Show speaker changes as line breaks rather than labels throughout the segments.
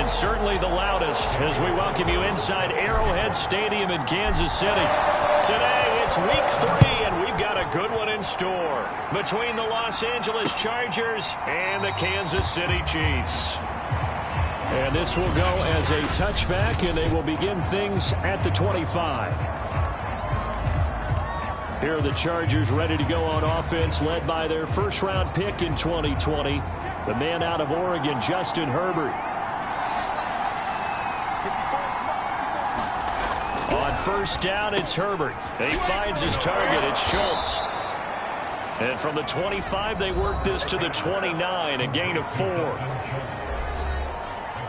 And certainly the loudest as we welcome you inside Arrowhead Stadium in Kansas City. Today it's week 3 and we've got a good one in store between the Los Angeles Chargers and the Kansas City Chiefs. And this will go as a touchback, and they will begin things at the 25. Here are the Chargers ready to go on offense, led by their first-round pick in 2020, the man out of Oregon, Justin Herbert. On first down, it's Herbert. He finds his target. It's Schultz. And from the 25, they work this to the 29, a gain of 4.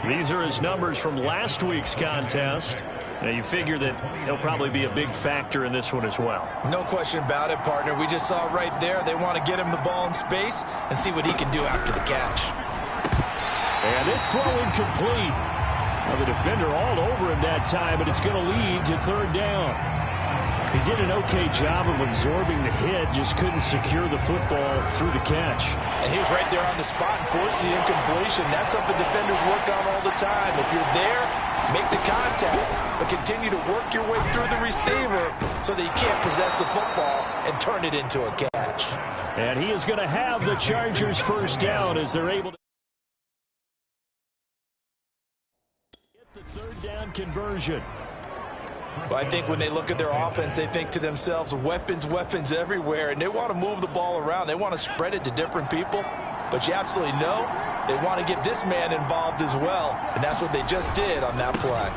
These are his numbers from last week's contest. Now, you figure that he'll probably be a big factor in this one as well.
No question about it, partner. We just saw right there they want to get him the ball in space and see what he can do after the catch.
And this throw incomplete. Now, the defender all over him that time, but it's going to lead to third down. He did an okay job of absorbing the hit, just couldn't secure the football through the catch.
And he was right there on the spot and forced the incompletion. That's something defenders work on all the time. If you're there, make the contact, but continue to work your way through the receiver so that you can't possess the football and turn it into a catch.
And he is going to have the Chargers first down as they're able to get the third down conversion.
Well, I think when they look at their offense, they think to themselves, weapons, weapons everywhere, and they want to move the ball around. They want to spread it to different people, but you absolutely know they want to get this man involved as well, and that's what they just did on that play.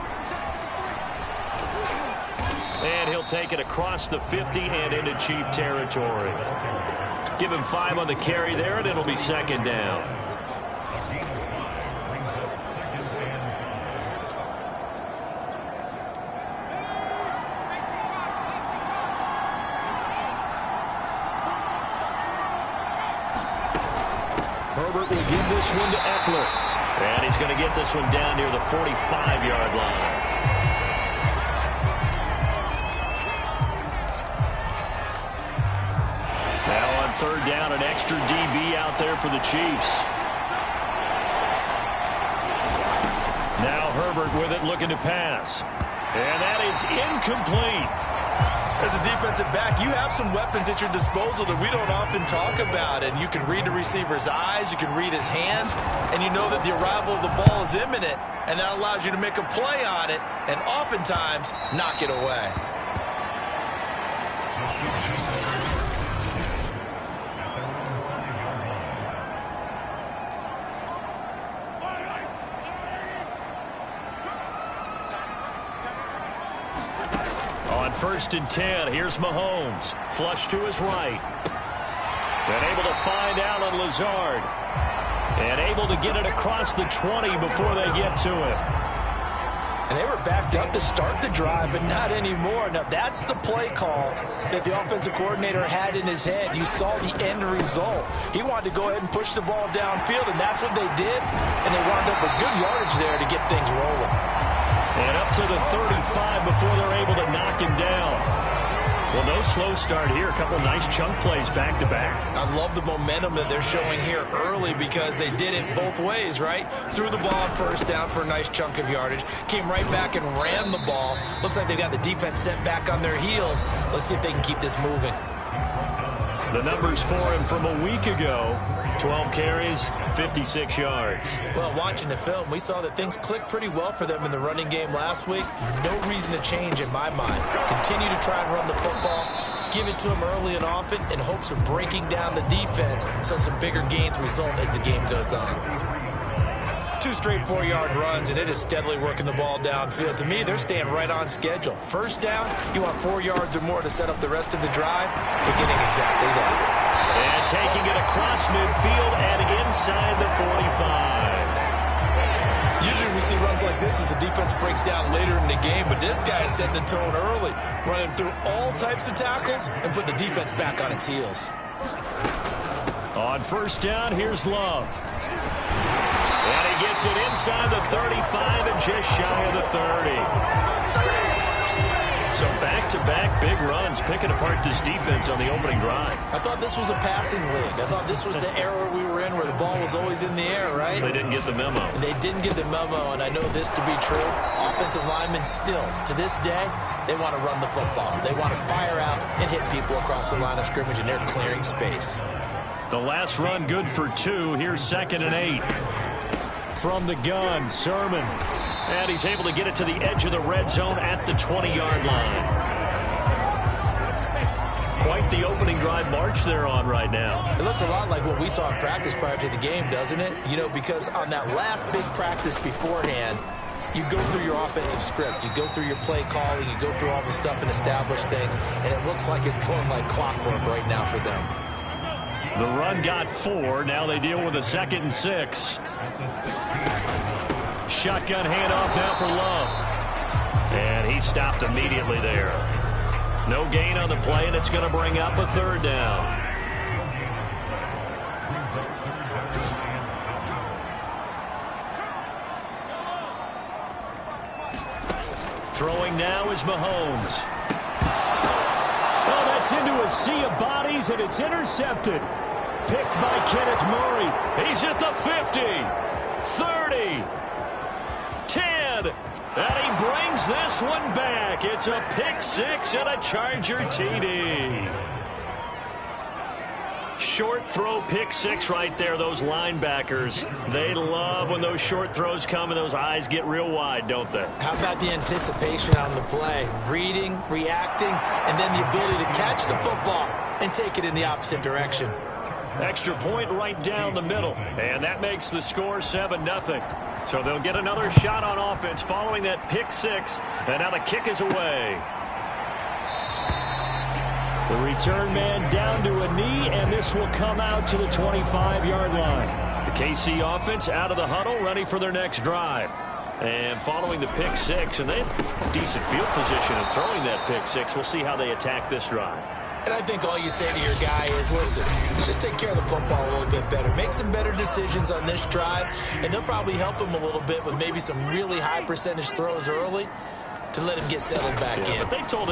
And he'll take it across the 50 and into Chief territory. Give him 5 on the carry there, and it'll be second down. Herbert will give this one to Eckler. And he's going to get this one down near the 45-yard line. Now on third down, an extra DB out there for the Chiefs. Now Herbert with it, looking to pass. And that is incomplete.
As a defensive back, you have some weapons at your disposal that we don't often talk about. And you can read the receiver's eyes, you can read his hands, and you know that the arrival of the ball is imminent. And that allows you to make a play on it and oftentimes knock it away.
First and 10. Here's Mahomes. Flush to his right. And able to find Allen Lazard. And able to get it across the 20 before they get to it.
And they were backed up to start the drive, but not anymore. Now, that's the play call that the offensive coordinator had in his head. You saw the end result. He wanted to go ahead and push the ball downfield, and that's what they did. And they wound up with good yardage there to get things rolling.
And up to the 35 before they're able to knock him down. Well, no slow start here. A couple nice chunk plays back-to-back.
I love the momentum that they're showing here early because they did it both ways, right? Threw the ball on first down for a nice chunk of yardage. Came right back and ran the ball. Looks like they got the defense set back on their heels. Let's see if they can keep this moving.
The numbers for him from a week ago, 12 carries, 56 yards.
Well, watching the film, we saw that things clicked pretty well for them in the running game last week. No reason to change in my mind. Continue to try and run the football, give it to them early and often in hopes of breaking down the defense so some bigger gains result as the game goes on. 2 straight 4-yard runs, and it is steadily working the ball downfield. To me, they're staying right on schedule. First down, you want 4 yards or more to set up the rest of the drive. They're getting exactly that.
And taking it across midfield and inside the 45.
Usually we see runs like this as the defense breaks down later in the game, but this guy is setting the tone early, running through all types of tackles and putting the defense back on its heels.
On first down, here's Love. And he gets it inside the 35 and just shy of the 30. So back-to-back big runs, picking apart this defense on the opening drive.
I thought this was a passing league. I thought this was the era we were in where the ball was always in the air, right?
They didn't get the memo.
They didn't get the memo, and I know this to be true. Offensive linemen still, to this day, they want to run the football. They want to fire out and hit people across the line of scrimmage, and they're clearing space.
The last run good for 2. Here's 2nd and 8. From the gun, Sermon. And he's able to get it to the edge of the red zone at the 20-yard line. Quite the opening drive march they're on right now.
It looks a lot like what we saw in practice prior to the game, doesn't it? You know, because on that last big practice beforehand, you go through your offensive script. You go through your play calling. You go through all the stuff and establish things. And it looks like it's going like clockwork right now for them.
The run got 4. Now they deal with a 2nd and 6. Shotgun handoff now for Love. And he stopped immediately there. No gain on the play, and it's going to bring up a 3rd down. Throwing now is Mahomes. Oh, that's into a sea of bodies, and it's intercepted. Picked by Kenneth Murray. He's at the 50, 30, 10, and he brings this one back. It's a pick 6 and a Charger TD. Short throw pick 6 right there. Those linebackers, they love when those short throws come and those eyes get real wide, don't they?
How about the anticipation on the play? Reading, reacting, and then the ability to catch the football and take it in the opposite direction.
Extra point right down the middle, and that makes the score 7-0. So they'll get another shot on offense following that pick 6, and now the kick is away. The return man down to a knee, and this will come out to the 25-yard line. The KC offense out of the huddle, ready for their next drive. And following the pick 6, and they have decent field position in throwing that pick 6. We'll see how they attack this drive.
And I think all you say to your guy is, listen, just take care of the football a little bit better. Make some better decisions on this drive, and they'll probably help him a little bit with maybe some really high percentage throws early to let him get settled back in.
But they told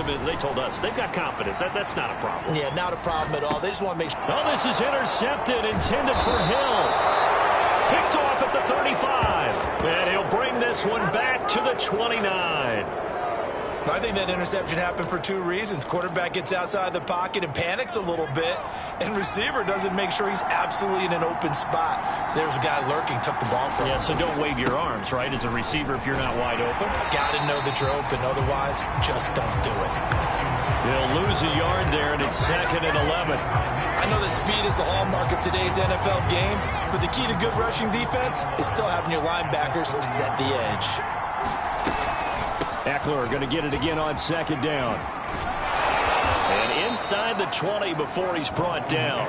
us they've got confidence. That's not a problem.
Yeah, not a problem at all. They just want to make sure.
Oh, this is intercepted, intended for Hill. Picked off at the 35. And he'll bring this one back to the 29.
I think that interception happened for 2 reasons. Quarterback gets outside the pocket and panics a little bit, and receiver doesn't make sure he's absolutely in an open spot. So there's a guy lurking, took the ball from him.
Yeah, so don't wave your arms, right, as a receiver if you're not wide open.
Got to know that you're open. Otherwise, just don't do it.
They'll lose a yard there, and it's 2nd and 11.
I know that speed is the hallmark of today's NFL game, but the key to good rushing defense is still having your linebackers set the edge.
Eckler going to get it again on 2nd down. And inside the 20 before he's brought down.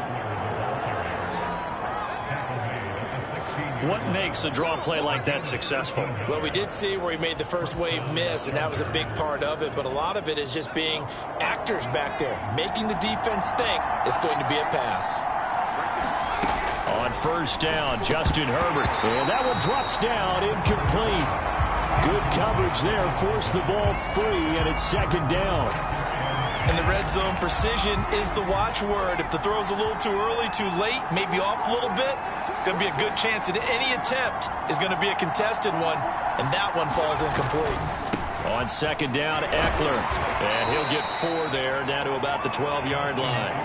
What makes a draw play like that successful?
Well, we did see where he made the first wave miss, and that was a big part of it. But a lot of it is just being actors back there, making the defense think it's going to be a pass.
On 1st down, Justin Herbert. And that one drops down, incomplete. Good coverage there, forced the ball free, and it's 2nd down.
In the red zone, precision is the watchword. If the throw's a little too early, too late, maybe off a little bit, going to be a good chance that any attempt is going to be a contested one, and that one falls incomplete.
On 2nd down, Eckler. And he'll get 4 there, down to about the 12-yard line.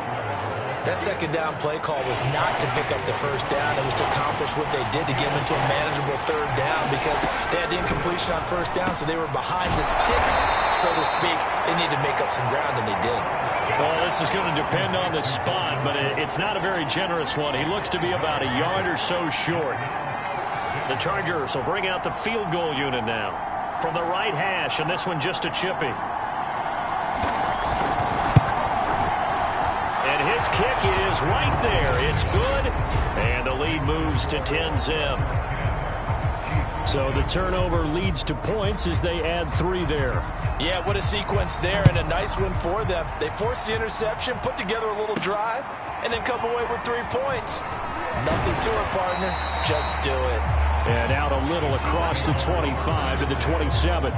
That 2nd down play call was not to pick up the 1st down. It was to accomplish what they did to get them into a manageable 3rd down because they had the incompletion on 1st down, so they were behind the sticks, so to speak. They needed to make up some ground, and they did.
Well, this is going to depend on the spot, but it's not a very generous one. He looks to be about a yard or so short. The Chargers will bring out the field goal unit now from the right hash, and this one just a chippy. His kick is right there. It's good. And the lead moves to 10-zip. So the turnover leads to points as they add 3 there.
Yeah, what a sequence there, and a nice one for them. They forced the interception, put together a little drive, and then come away with 3 points. Nothing to it, partner. Just do it.
And out a little across the 25 to the 27.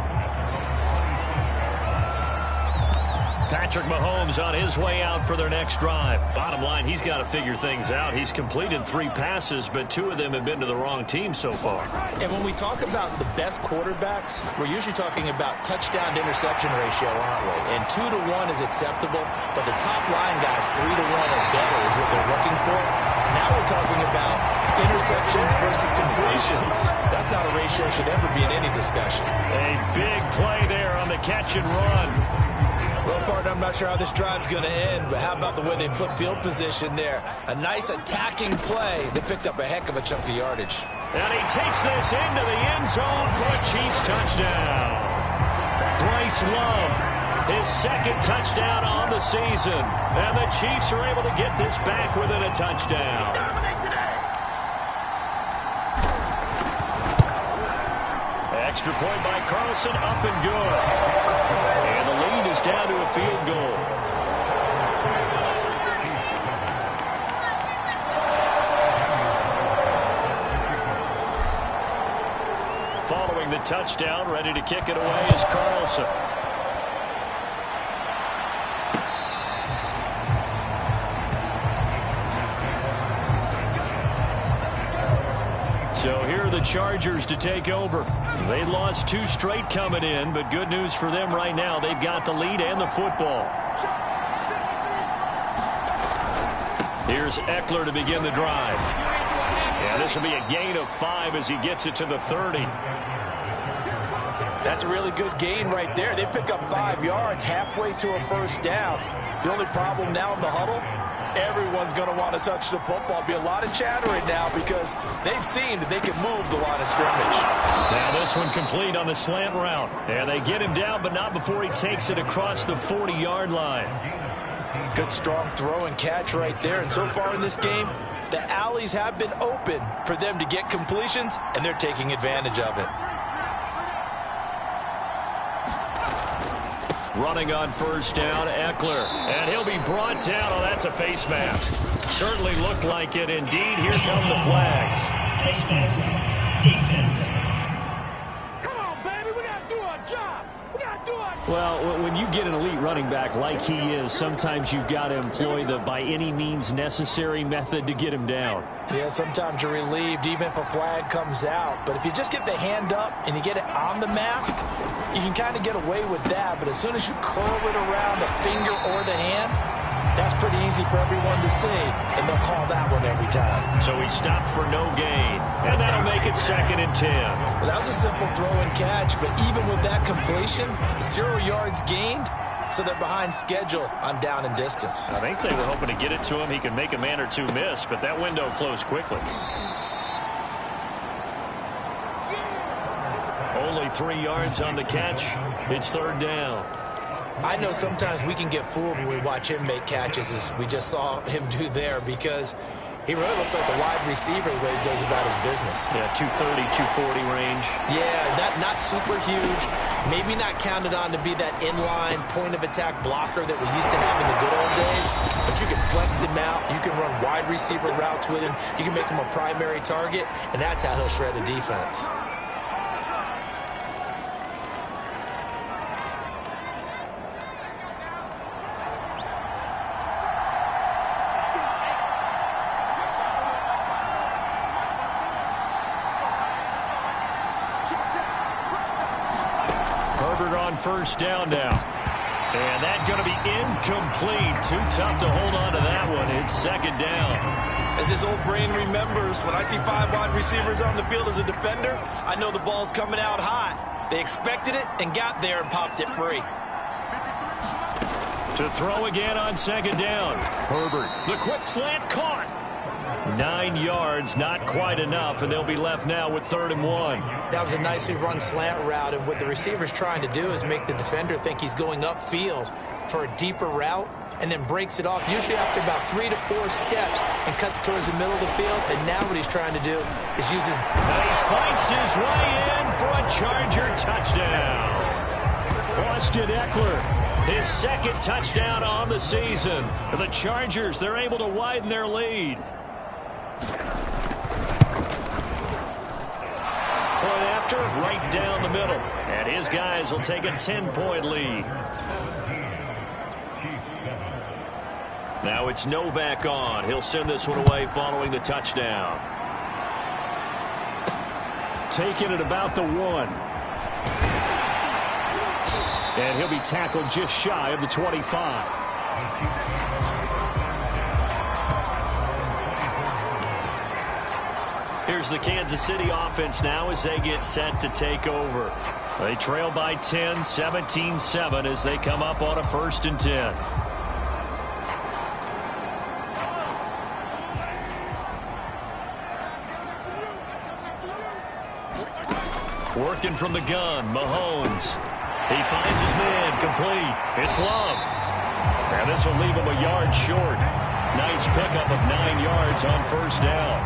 Patrick Mahomes on his way out for their next drive. Bottom line, he's got to figure things out. He's completed 3 passes, but 2 of them have been to the wrong team so far.
And when we talk about the best quarterbacks, we're usually talking about touchdown-to-interception ratio, aren't we? And 2 to 1 is acceptable, but the top line guys, 3 to 1 or better is what they're looking for. Now we're talking about interceptions versus completions. That's not a ratio should ever be in any discussion.
A big play there on the catch and run.
Well, partner, I'm not sure how this drive's going to end, but how about the way they flip field position there? A nice attacking play. They picked up a heck of a chunk of yardage.
And he takes this into the end zone for a Chiefs touchdown. Bryce Love, his 2nd touchdown on the season. And the Chiefs are able to get this back within a touchdown. Extra point by Carlson, up and good. And the lead is down to a field goal. Following the touchdown, ready to kick it away is Carlson. So here are the Chargers to take over. They lost 2 straight coming in, but good news for them right now. They've got the lead and the football. Here's Eckler to begin the drive. Yeah, this will be a gain of 5 as he gets it to the 30.
That's a really good gain right there. They pick up 5 yards halfway to a first down. The only problem now in the huddle, everyone's going to want to touch the football. Be a lot of chattering now because they've seen that they can move the line of scrimmage.
Now this one complete on the slant route. And they get him down, but not before he takes it across the 40-yard line.
Good strong throw and catch right there. And so far in this game, the alleys have been open for them to get completions, and they're taking advantage of it.
Running on first down, Eckler. And he'll be brought down. Oh, that's a face mask. Certainly looked like it. Indeed, here come the flags.
Defense. Come on, baby. We got to do our job. We got to do our job.
Well, when you get an elite running back like he is, sometimes you've got to employ the by any means necessary method to get him down.
Yeah, sometimes you're relieved even if a flag comes out. But if you just get the hand up and you get it on the mask, you can kind of get away with that. But as soon as you curl it around the finger or the hand, that's pretty easy for everyone to see. And they'll call that one every time.
So he stopped for no gain. And that'll make it 2nd and 10.
Well, that was a simple throw and catch. But even with that completion, 0 yards gained. So they're behind schedule on down and distance.
I think they were hoping to get it to him. He could make a man or 2 miss, but that window closed quickly. Only 3 yards on the catch. It's 3rd down.
I know sometimes we can get fooled when we watch him make catches, as we just saw him do there, because he really looks like a wide receiver the way he goes about his business.
Yeah, 230, 240 range.
Yeah, not super huge. Maybe not counted on to be that inline point-of-attack blocker that we used to have in the good old days. But you can flex him out. You can run wide receiver routes with him. You can make him a primary target, and that's how he'll shred a defense.
First down now. And that's going to be incomplete. Too tough to hold on to that one. It's 2nd down.
As his old brain remembers, when I see 5 wide receivers on the field as a defender, I know the ball's coming out hot. They expected it and got there and popped it free.
To throw again on 2nd down. Herbert, the quick slant caught. 9 yards, not quite enough, and they'll be left now with 3rd and 1.
That was a nicely run slant route, and what the receiver's trying to do is make the defender think he's going upfield for a deeper route, and then breaks it off, usually after about 3 to 4 steps, and cuts towards the middle of the field. And now what he's trying to do is use his...
And he fights his way in for a Charger touchdown. Austin Eckler, his 2nd touchdown on the season. The Chargers, they're able to widen their lead. Point after, right down the middle. And his guys will take a 10-point lead. Now it's Novak on. He'll send this one away following the touchdown. Taking it about the 1. And he'll be tackled just shy of the 25. Here's the Kansas City offense now as they get set to take over. They trail by 10, 17-7 as they come up on a 1st and 10. Working from the gun, Mahomes. He finds his man, complete. It's Love. And this will leave him a yard short. Nice pickup of 9 yards on 1st down.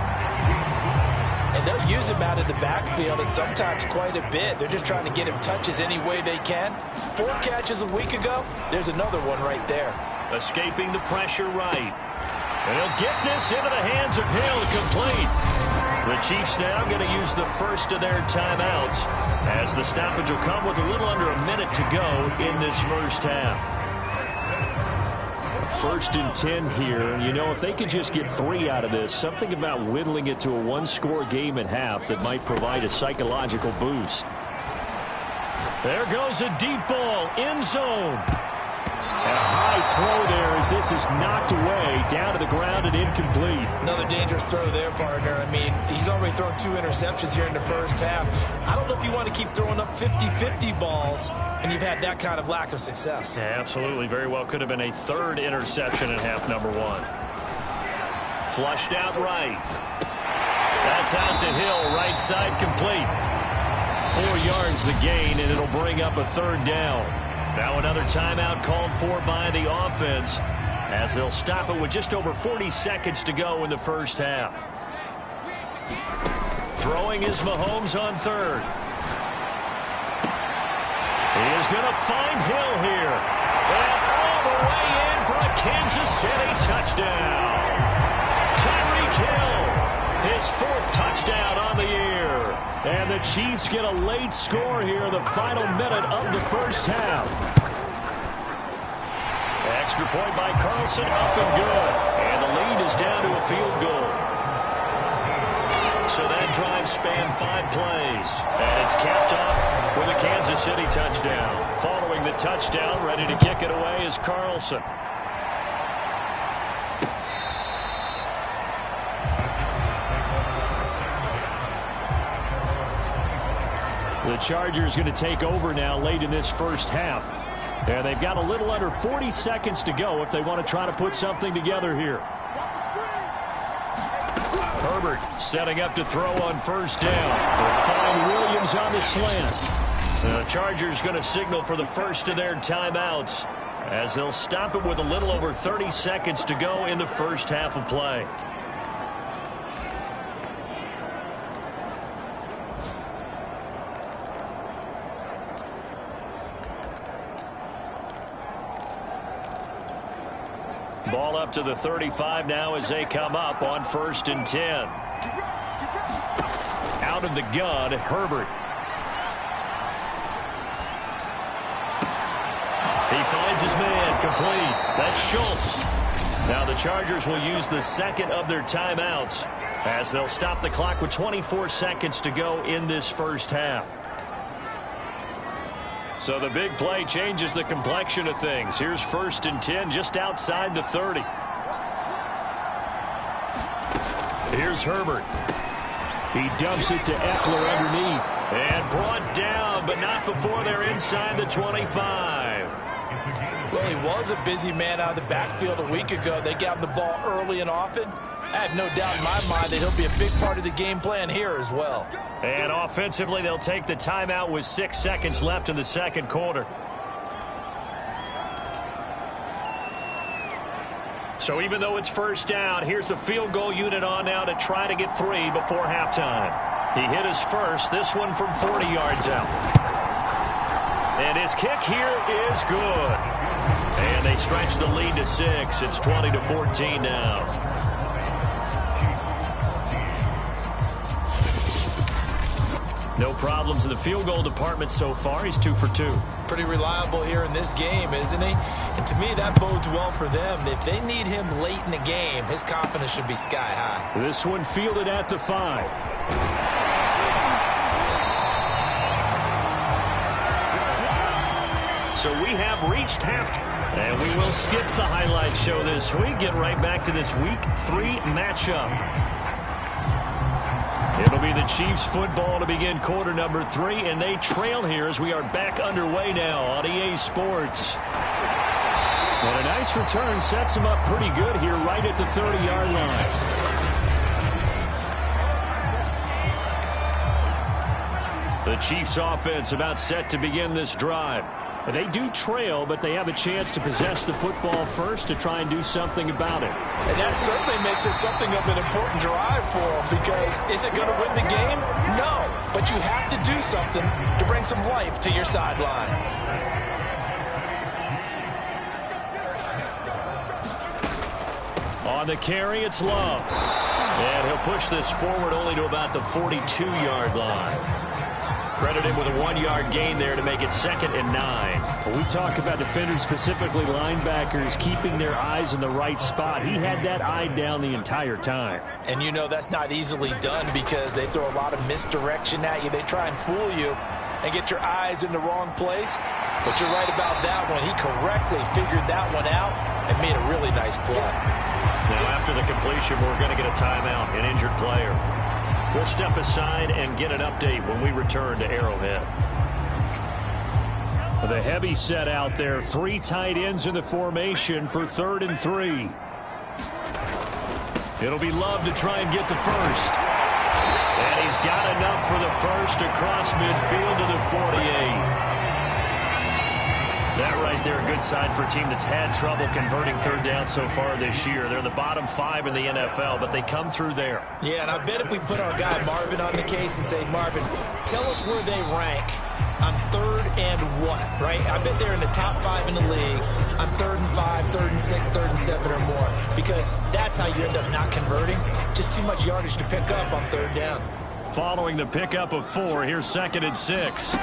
And they'll use him out in the backfield, and sometimes quite a bit. They're just trying to get him touches any way they can. 4 catches a week ago. There's another one right there.
Escaping the pressure right. And he'll get this into the hands of Hill, complete. The Chiefs now going to use the first of their timeouts as the stoppage will come with a little under a minute to go in this first half. 1st and 10 here. You know, if they could just get 3 out of this, something about whittling it to a 1-score game at half that might provide a psychological boost. There goes a deep ball, end zone. And a high throw there as this is knocked away, down to the ground and incomplete.
Another dangerous throw there, partner. I mean, he's already thrown 2 interceptions here in the first half. I don't know if you want to keep throwing up 50-50 balls and you've had that kind of lack of success.
Yeah, absolutely. Very well could have been a 3rd interception in half number 1. Flushed out right. That's out to Hill, right side complete. 4 yards the gain, and it'll bring up a 3rd down. Now another timeout called for by the offense as they'll stop it with just over 40 seconds to go in the first half. Throwing is Mahomes on 3rd. He is going to find Hill here. And all the way in for a Kansas City touchdown. Tyreek Hill, his 4th touchdown on the year. And the Chiefs get a late score here in the final minute of the first half. Extra point by Carlson, up and good. And the lead is down to a field goal. So that drive spanned 5 plays. And it's capped off with a Kansas City touchdown. Following the touchdown, ready to kick it away is Carlson. The Chargers going to take over now late in this first half. And they've got a little under 40 seconds to go if they want to try to put something together here. Herbert setting up to throw on 1st down. They'll find Williams on the slant. The Chargers going to signal for the first of their timeouts as they'll stop it with a little over 30 seconds to go in the first half of play. Ball up to the 35 now as they come up on 1st and 10. Out of the gun, Herbert. He finds his man, complete. That's Schultz. Now the Chargers will use the 2nd of their timeouts as they'll stop the clock with 24 seconds to go in this first half. So the big play changes the complexion of things. Here's 1st and 10 just outside the 30. Here's Herbert. He dumps it to Eckler underneath. And brought down, but not before they're inside the 25.
Well, he was a busy man out of the backfield a week ago. They got him the ball early and often. I have no doubt in my mind that he'll be a big part of the game plan here as well.
And offensively, they'll take the timeout with 6 seconds left in the second quarter. So even though it's 1st down, here's the field goal unit on now to try to get 3 before halftime. He hit his first, this one from 40 yards out. And his kick here is good. And they stretch the lead to 6. It's 20-14 now. No problems in the field goal department so far. He's 2 for 2.
Pretty reliable here in this game, isn't he? And to me, that bodes well for them. If they need him late in the game, his confidence should be sky high.
This one fielded at the 5. So we have reached halftime. And we will skip the highlight show this week. Get right back to this Week 3 matchup. It'll be the Chiefs football to begin quarter number 3, and they trail here as we are back underway now on EA Sports. And a nice return sets them up pretty good here right at the 30-yard line. The Chiefs offense about set to begin this drive. They do trail, but they have a chance to possess the football first to try and do something about it.
And that certainly makes it something of an important drive for them, because is it going to win the game? No, but you have to do something to bring some life to your sideline.
On the carry, it's Love. And he'll push this forward only to about the 42-yard line. Credit him with a 1-yard gain there to make it 2nd and 9.
When we talk about defenders, specifically linebackers, keeping their eyes in the right spot, he had that eye down the entire time.
And you know that's not easily done because they throw a lot of misdirection at you. They try and fool you and get your eyes in the wrong place. But you're right about that one. He correctly figured that one out and made a really nice play.
Now after the completion, we're going to get a timeout, an injured player. We'll step aside and get an update when we return to Arrowhead.
The heavy set out there. 3 tight ends in the formation for 3rd and 3.
It'll be Love to try and get the first. And he's got enough for the first across midfield to the 48. That right there, a good sign for a team that's had trouble converting 3rd down so far this year. They're the bottom 5 in the NFL, but they come through there.
Yeah, and I bet if we put our guy Marvin on the case and say, Marvin, tell us where they rank on 3rd and what, right? I bet they're in the top 5 in the league on 3rd and 5, 3rd and 6, 3rd and 7 or more, because that's how you end up not converting. Just too much yardage to pick up on 3rd down.
Following the pickup of 4, here's 2nd and 6.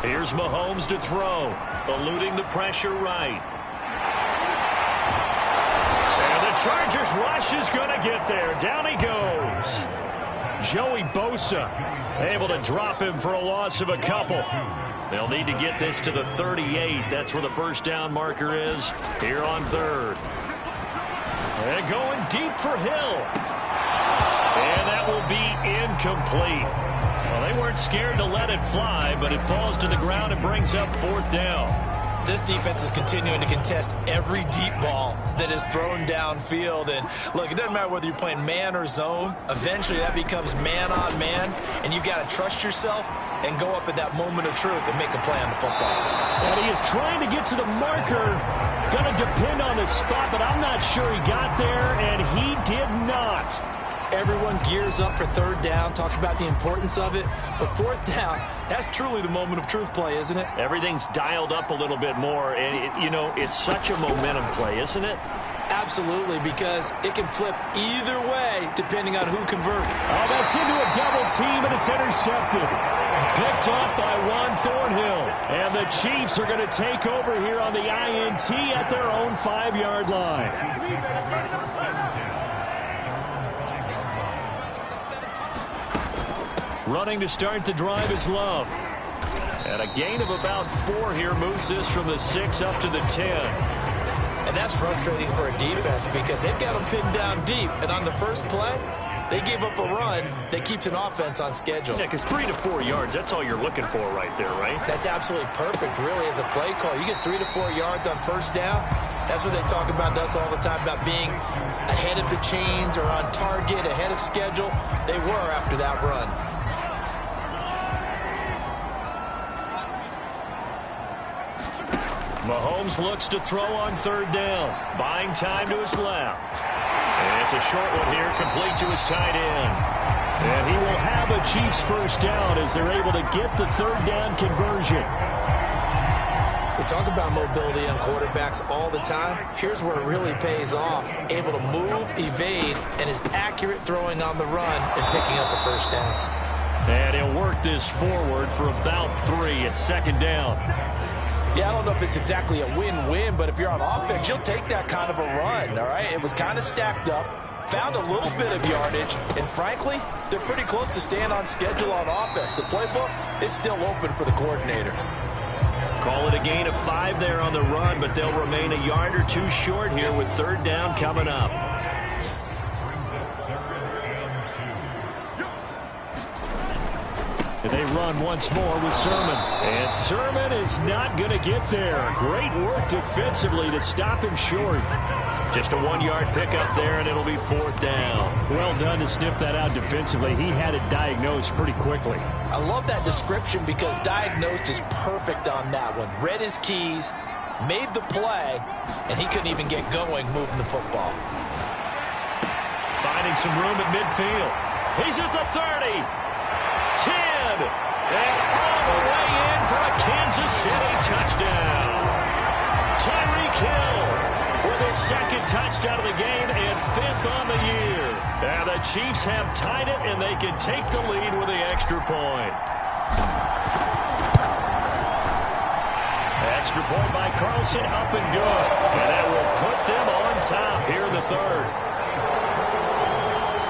Here's Mahomes to throw, eluding the pressure right. And the Chargers rush is going to get there. Down he goes. Joey Bosa able to drop him for a loss of a couple. They'll need to get this to the 38. That's where the first down marker is here on 3rd. And going deep for Hill. And that will be incomplete. Well, they weren't scared to let it fly, but it falls to the ground and brings up 4th down.
This defense is continuing to contest every deep ball that is thrown downfield. And look, it doesn't matter whether you're playing man or zone. Eventually that becomes man on man, and you've got to trust yourself and go up at that moment of truth and make a play on the football.
And he is trying to get to the marker. Going to depend on the spot, but I'm not sure he got there, and he did not.
Everyone gears up for 3rd down, talks about the importance of it. But 4th down, that's truly the moment of truth play, isn't it?
Everything's dialed up a little bit more. And, it's such a momentum play, isn't it?
Absolutely, because it can flip either way depending on who converts.
Oh, that's into a double team, and it's intercepted.
Picked off by Juan Thornhill.
And the Chiefs are going to take over here on the INT at their own 5-yard line.
Running to start the drive is Love. And a gain of about 4 here moves this from the 6 up to the 10.
And that's frustrating for a defense because they've got them pinned down deep. And on the first play, they gave up a run that keeps an offense on schedule.
Yeah, because 3 to 4 yards, that's all you're looking for right there, right?
That's absolutely perfect, really, as a play call. You get 3 to 4 yards on first down. That's what they talk about us all the time, about being ahead of the chains or on target, ahead of schedule. They were after that run.
Mahomes looks to throw on 3rd down, buying time to his left. And it's a short one here, complete to his tight end.
And he will have a Chiefs first down as they're able to get the 3rd down conversion.
We talk about mobility on quarterbacks all the time. Here's where it really pays off. Able to move, evade, and is accurate throwing on the run and picking up a first down.
And he'll work this forward for about 3 at second down.
Yeah, I don't know if it's exactly a win-win, but if you're on offense, you'll take that kind of a run, all right? It was kind of stacked up, found a little bit of yardage, and frankly, they're pretty close to staying on schedule on offense. The playbook is still open for the coordinator.
Call it a gain of 5 there on the run, but they'll remain a yard or 2 short here with third down coming up.
They run once more with Sermon. And Sermon is not going to get there. Great work defensively to stop him short.
Just a 1-yard pickup there, and it'll be fourth down.
Well done to sniff that out defensively. He had it diagnosed pretty quickly.
I love that description because diagnosed is perfect on that one. Read his keys, made the play, and he couldn't even get going moving the football.
Finding some room at midfield. He's at the 30. 10. And all the way in for a Kansas City touchdown. Tyreek Hill with his second touchdown of the game and 5th on the year. And the Chiefs have tied it, and they can take the lead with the extra point. Extra point by Carlson, up and good. And that will put them on top here in the third.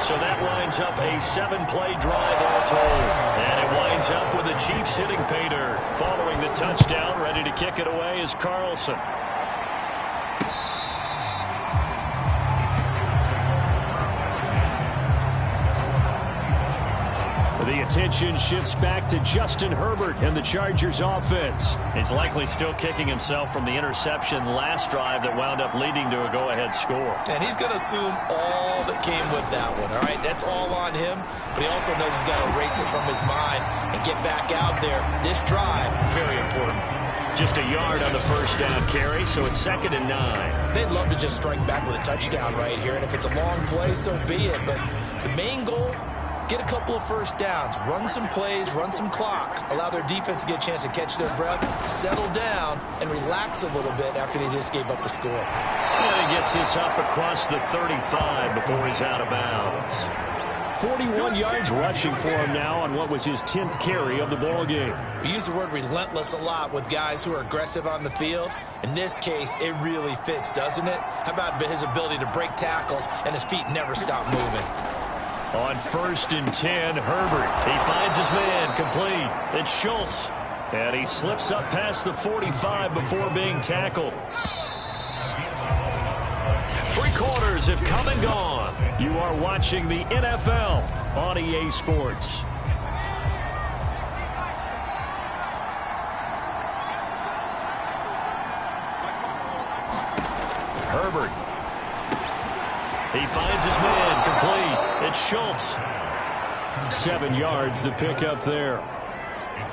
So that winds up a 7-play drive all told. And it winds up with the Chiefs hitting pay dirt. Following the touchdown, ready to kick it away is Carlson.
The attention shifts back to Justin Herbert and the Chargers offense.
He's likely still kicking himself from the interception last drive that wound up leading to a go-ahead score.
And he's going to assume all that came with that one, all right? That's all on him, but he also knows he's got to erase it from his mind and get back out there. This drive, very important.
Just a yard on the first down carry, so it's 2nd and 9.
They'd love to just strike back with a touchdown right here, and if it's a long play, so be it. But the main goal, get a couple of first downs, run some plays, run some clock, allow their defense to get a chance to catch their breath, settle down, and relax a little bit after they just gave up a score.
And he gets this up across the 35 before he's out of bounds.
41 yards rushing for him now on what was his 10th carry of the ball game.
We use the word relentless a lot with guys who are aggressive on the field. In this case, it really fits, doesn't it? How about his ability to break tackles and his feet never stop moving?
On 1st and 10, Herbert. He finds his man, complete. It's Schultz. And he slips up past the 45 before being tackled. 3 quarters have come and gone. You are watching the NFL on EA Sports. Herbert. He finds his man, complete. It's Schultz.
7 yards, the pickup there.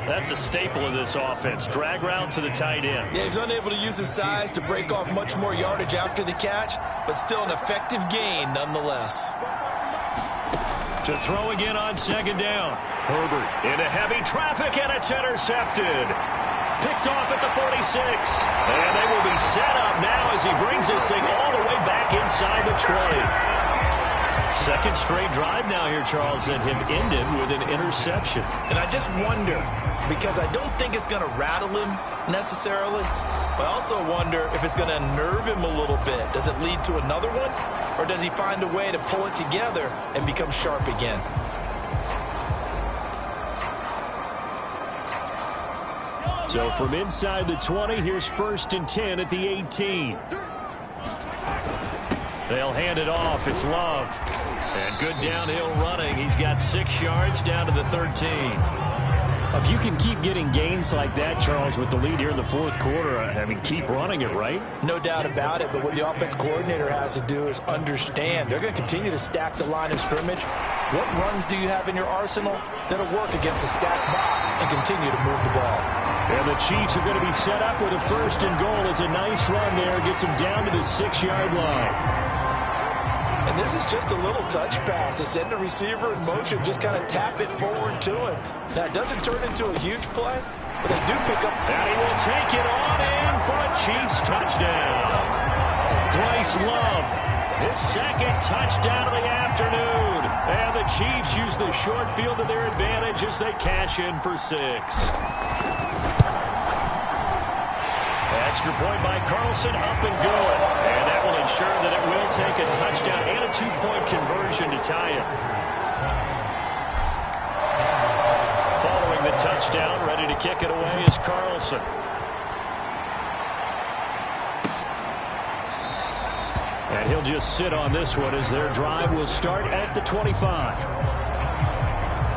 That's a staple of this offense. Drag route to the tight end.
Yeah, he's unable to use his size to break off much more yardage after the catch, but still an effective gain nonetheless.
To throw again on 2nd down. Herbert into heavy traffic, and it's intercepted. Picked off at the 46. And they will be set up now as he brings this thing all the way back inside the 20. Second straight drive now here, Charles, and him ended with an interception.
And I just wonder, because I don't think it's going to rattle him necessarily, but I also wonder if it's going to unnerve him a little bit. Does it lead to another one, or does he find a way to pull it together and become sharp again?
So from inside the 20, here's 1st and 10 at the 18.
They'll hand it off. It's Love. And good downhill running. He's got 6 yards down to the 13.
If you can keep getting gains like that, Charles, with the lead here in the 4th quarter, I mean, keep running it, right?
No doubt about it, but what the offense coordinator has to do is understand. They're going to continue to stack the line of scrimmage. What runs do you have in your arsenal that'll work against a stacked box and continue to move the ball?
And the Chiefs are going to be set up with a 1st and goal. It's a nice run there. Gets them down to the 6-yard line.
And this is just a little touch pass. They send the receiver in motion, just kind of tap it forward to him. Now, it doesn't turn into a huge play, but they do pick up.
And he will take it on in for a Chiefs touchdown. Bryce Love His second touchdown of the afternoon. And the Chiefs use the short field to their advantage as they cash in for 6. Extra point by Carlson, up and good. And that will ensure that it will take a touchdown and a 2-point conversion to tie it. Following the touchdown, ready to kick it away is Carlson. And he'll just sit on this one as their drive will start at the 25.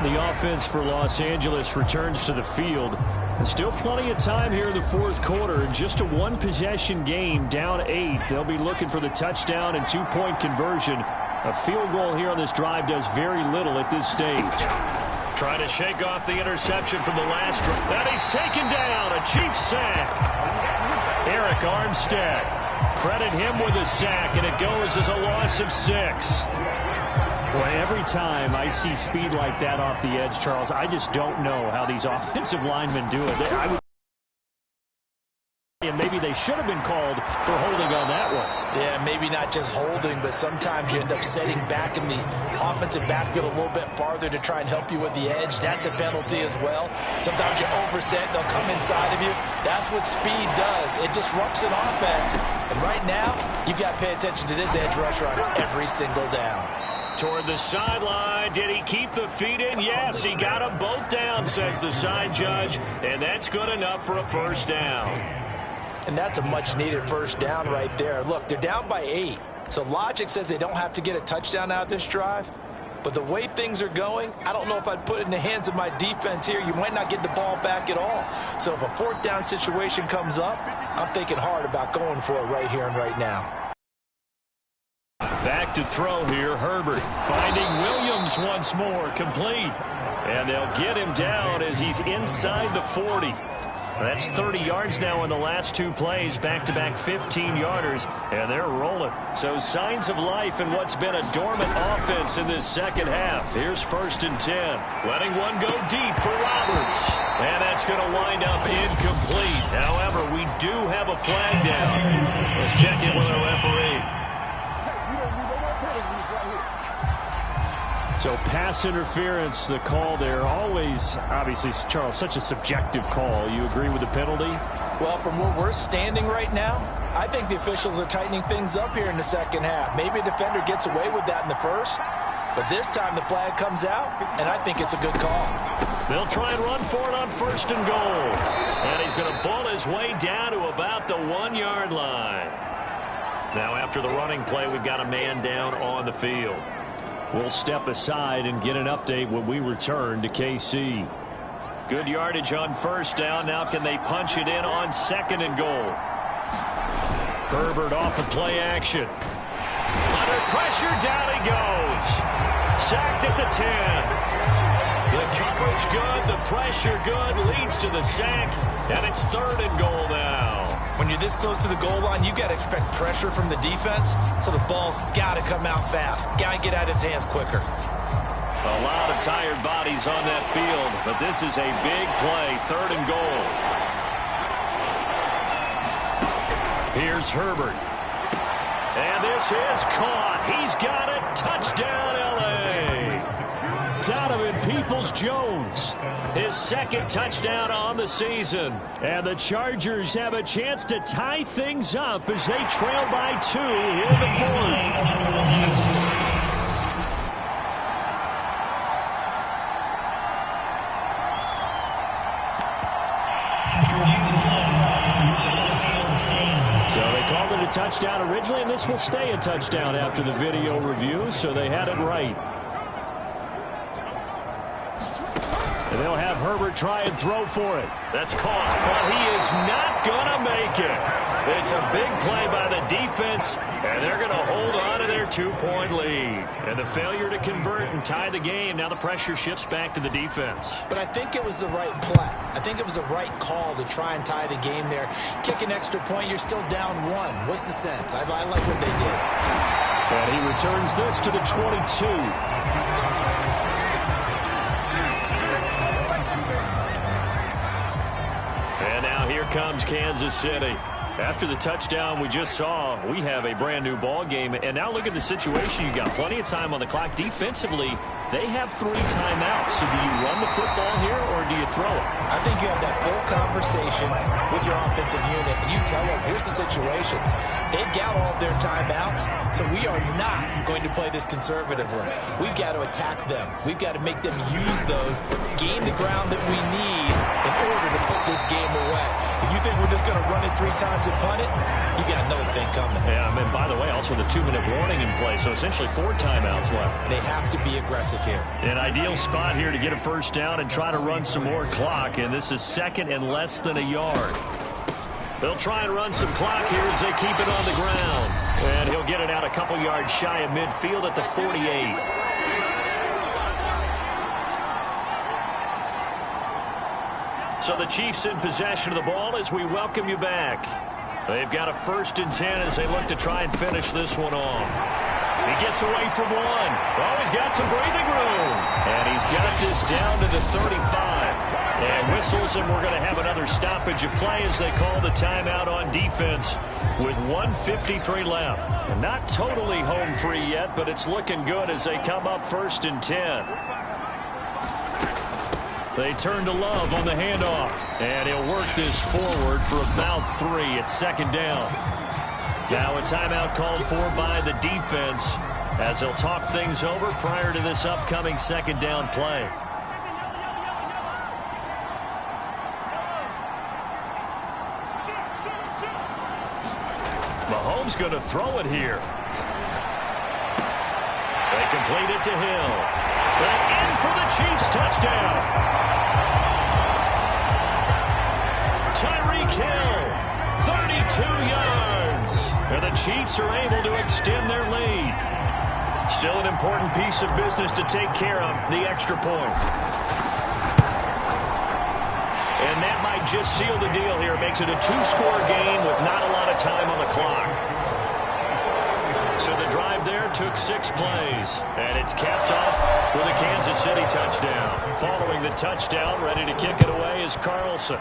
The offense for Los Angeles returns to the field. There's still plenty of time here in the fourth quarter. Just a one-possession game, down 8. They'll be looking for the touchdown and 2-point conversion. A field goal here on this drive does very little at this stage. Trying to shake off the interception from the last drive. And he's taken down. A Chiefs sack. Eric Armstead. Credit him with a sack, and it goes as a loss of 6.
Well, every time I see speed like that off the edge, Charles, I just don't know how these offensive linemen do it. And maybe they should have been called for holding on that one.
Yeah, maybe not just holding, but sometimes you end up setting back in the offensive backfield a little bit farther to try and help you with the edge. That's a penalty as well. Sometimes you overset, they'll come inside of you. That's what speed does. It disrupts an offense. And right now, you've got to pay attention to this edge rusher on every single down.
Toward the sideline. Did he keep the feet in? Yes, he got them both down, says the side judge. And that's good enough for a first down.
And that's a much-needed first down right there. Look, they're down by 8. So logic says they don't have to get a touchdown out of this drive. But the way things are going, I don't know if I'd put it in the hands of my defense here. You might not get the ball back at all. So if a fourth down situation comes up, I'm thinking hard about going for it right here and right now.
Back to throw here, Herbert. Finding Williams once more, complete. And they'll get him down as he's inside the 40. That's 30 yards now in the last 2 plays, back-to-back 15-yarders, and they're rolling. So signs of life in what's been a dormant offense in this second half. Here's 1st and 10. Letting one go deep for Roberts. And that's going to wind up incomplete. However, we do have a flag down. Let's check in with our referee.
So pass interference, the call there. Always, obviously, Charles, such a subjective call. You agree with the penalty?
Well, from where we're standing right now, I think the officials are tightening things up here in the second half. Maybe a defender gets away with that in the first, but this time the flag comes out, and I think it's a good call.
They'll try and run for it on 1st and goal. And he's going to bull his way down to about the 1-yard line. Now, after the running play, we've got a man down on the field. We'll step aside and get an update when we return to KC. Good yardage on 1st down. Now can they punch it in on 2nd and goal? Herbert off of play action. Under pressure, down he goes. Sacked at the 10. The coverage good, the pressure good, leads to the sack, and it's 3rd and goal now.
When you're this close to the goal line, you got to expect pressure from the defense, so the ball's got to come out fast. Got to get out of its hands quicker.
A lot of tired bodies on that field, but this is a big play, 3rd and goal. Here's Herbert. And this is caught. He's got it. Touchdown, L.A. Donovan Peoples-Jones, his 2nd touchdown on the season. And the Chargers have a chance to tie things up as they trail by 2 here in the 4th. Touchdown originally, and this will stay a touchdown after the video review, so they had it right. And they'll have Herbert try and throw for it. That's caught, but he is not going to make it. It's a big play by the defense, and they're going to hold on to their 2-point lead. And the failure to convert and tie the game, now the pressure shifts back to the defense.
But I think it was the right play. I think it was the right call to try and tie the game there. Kick an extra point, you're still down 1. What's the sense? I like what they did.
And he returns this to the 22.
And now here comes Kansas City. After the touchdown we just saw, we have a brand new ball game. And now look at the situation. You got plenty of time on the clock. Defensively, they have 3 timeouts. So do you run the football here or do you throw it?
I think you have that full conversation with your offensive unit, and you tell them, here's the situation. They've got all of their timeouts, so we are not going to play this conservatively. We've got to attack them. We've got to make them use those, gain the ground that we need in order to put this game away. If you think we're just going to run it 3 times and punt it, you got another thing coming.
Yeah, I mean, by the way, also the 2-minute warning in play, so essentially 4 timeouts left.
They have to be aggressive here.
An ideal spot here to get a first down and try to run some more clock, and this is 2nd and less than a yard. They'll try and run some clock here as they keep it on the ground. And he'll get it out a couple yards shy of midfield at the 48. So the Chiefs in possession of the ball as we welcome you back. They've got a 1st and 10 as they look to try and finish this one off. He gets away from one. Oh, he's got some breathing room. And he's got this down to the 35. And whistles, and we're going to have another stoppage of play as they call the timeout on defense with 1:53 left. And not totally home free yet, but it's looking good as they come up 1st and 10. They turn to Love on the handoff. And he'll work this forward for about 3 at 2nd down. Now a timeout called for by the defense as they'll talk things over prior to this upcoming 2nd down play. Mahomes going to throw it here. They complete it to Hill. And in for the Chiefs touchdown. Tyreek Hill, 32 yards. And the Chiefs are able to extend their lead. Still an important piece of business to take care of, the extra point. And that might just seal the deal here. Makes it a 2-score game with not a lot of time on the clock. So the drive there took 6 plays. And it's capped off with a Kansas City touchdown. Following the touchdown, ready to kick it away is Carlson.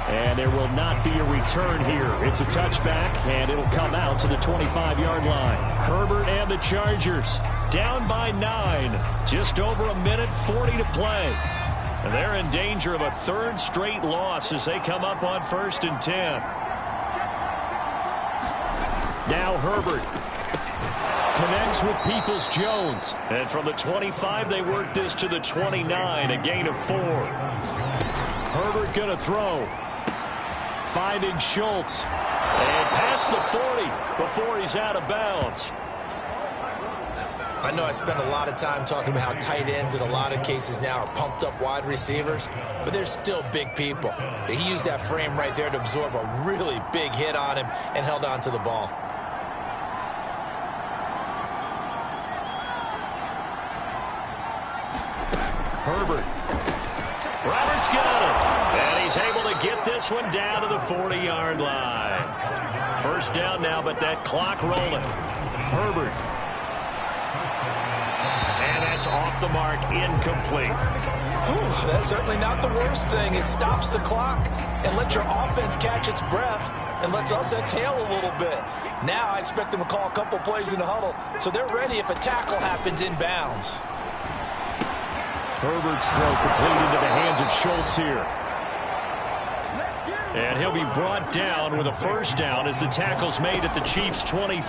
And there will not be a return here. It's a touchback, and it'll come out to the 25-yard line. Herbert and the Chargers down by 9. Just over a minute 40 to play. And they're in danger of a 3rd straight loss as they come up on 1st and 10. Now Herbert connects with Peoples-Jones. And from the 25, they work this to the 29, a gain of 4. Herbert going to throw. Finding Schultz. And past the 40 before he's out of bounds.
I know I spent a lot of time talking about how tight ends in a lot of cases now are pumped up wide receivers, but they're still big people. He used that frame right there to absorb a really big hit on him and held on to the ball.
Herbert. Roberts got it. And he's able to get this one down to the 40-yard line. First down now, but that clock rolling. Herbert. And that's off the mark, incomplete.
Ooh, that's certainly not the worst thing. It stops the clock and lets your offense catch its breath and lets us exhale a little bit. Now I expect them to call a couple plays in the huddle, so they're ready if a tackle happens inbounds.
Herbert's throw complete into the hands of Schultz here. And he'll be brought down with a first down as the tackle's made at the Chiefs' 23.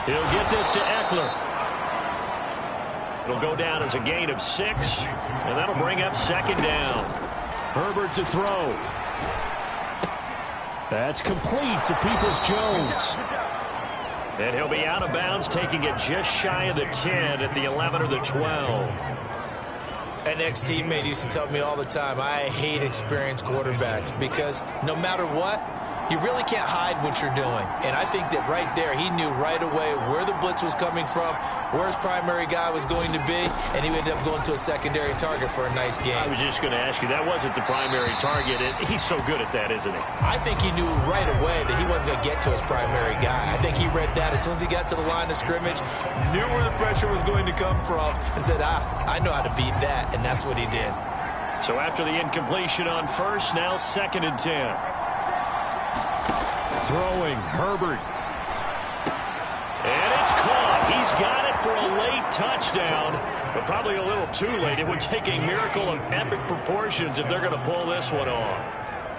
He'll get this to Eckler. It'll go down as a gain of 6, and that'll bring up 2nd down. Herbert to throw. That's complete to Peoples-Jones. And he'll be out of bounds, taking it just shy of the 10 at the 11 or the 12.
An ex-teammate used to tell me all the time, I hate experienced quarterbacks because no matter what, You really can't hide what you're doing. And I think that right there, he knew right away where the blitz was coming from, where his primary guy was going to be, and he ended up going to a secondary target for a nice game.
I was just going to ask you, that wasn't the primary target, and he's so good at that, isn't he?
I think he knew right away that he wasn't going to get to his primary guy. I think he read that as soon as he got to the line of scrimmage, knew where the pressure was going to come from, and said, I know how to beat that, and that's what he did.
So after the incompletion on first, now 2nd and 10.
Throwing, Herbert.
And it's caught. He's got it for a late touchdown, but probably a little too late. It would take a miracle of epic proportions if they're going to pull this one off.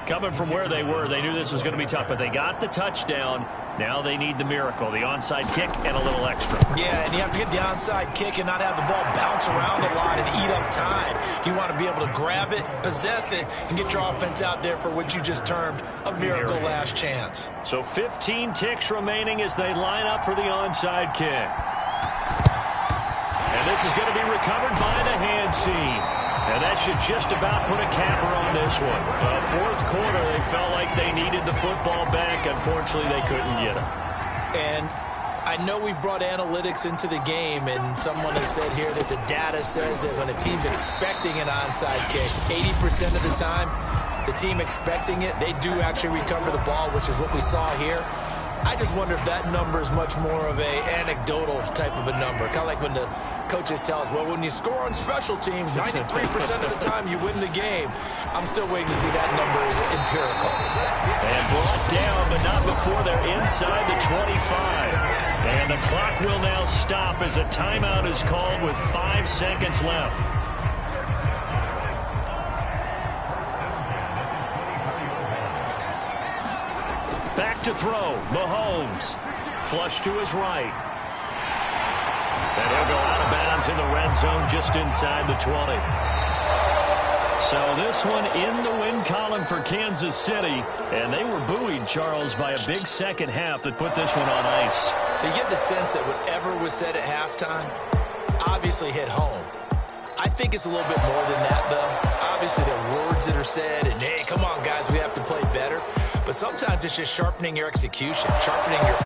Coming from where they were, they knew this was going to be tough, but they got the touchdown. Now they need the miracle, the onside kick and a little extra.
Yeah, and you have to get the onside kick and not have the ball bounce around a lot and eat up time. You want to be able to grab it, possess it, and get your offense out there for what you just termed a miracle last chance.
So 15 ticks remaining as they line up for the onside kick. And this is going to be recovered by the hand seam. And that should just about put a capper on this one. Fourth quarter, they felt like they needed the football back. Unfortunately, they couldn't get it.
And I know we brought analytics into the game, and someone has said here that the data says that when a team's expecting an onside kick, 80% of the time, the team expecting it, they do actually recover the ball, which is what we saw here. I just wonder if that number is much more of a anecdotal type of a number. Kind of like when the coaches tell us, well, when you score on special teams, 93% of the time you win the game. I'm still waiting to see that number is empirical.
And brought down, but not before they're inside the 25. And the clock will now stop as a timeout is called with 5 seconds left. Back to throw, Mahomes. Flush to his right. And he'll go out of bounds in the red zone just inside the 20. So this one in the win column for Kansas City. And they were buoyed, Charles, by a big second half that put this one on ice.
So you get the sense that whatever was said at halftime obviously hit home. I think it's a little bit more than that, though. Obviously, there are words that are said, and, hey, come on, guys, we have to play better. But sometimes it's just sharpening your execution, sharpening your